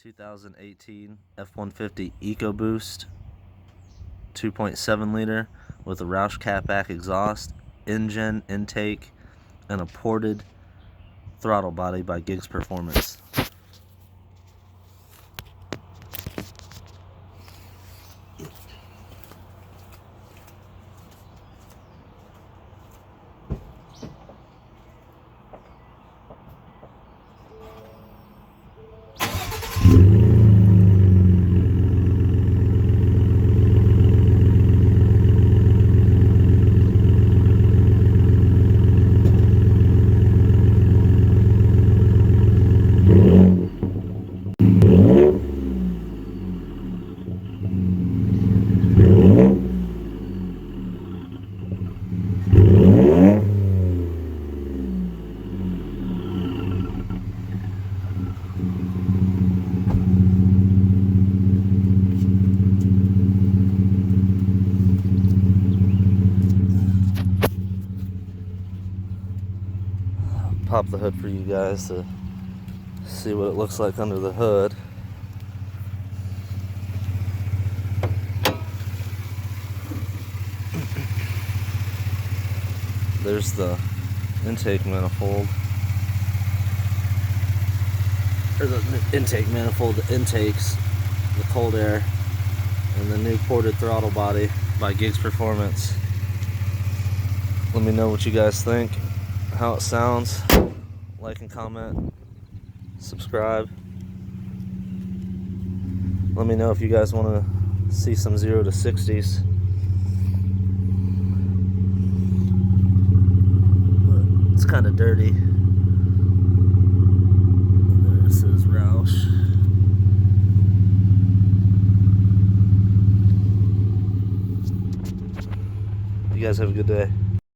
2018 F-150 EcoBoost 2.7 liter with a Roush catback exhaust, Injen intake, and a ported throttle body by Gigs Performance. Pop the hood for you guys to see what it looks like under the hood. There's the intake manifold, or the intake manifold that intakes the cold air, and the new ported throttle body by Gigs Performance. Let me know what you guys think, how it sounds. Like and comment, subscribe. Let me know if you guys want to see some 0 to 60s. It's kind of dirty. This is Roush. You guys have a good day.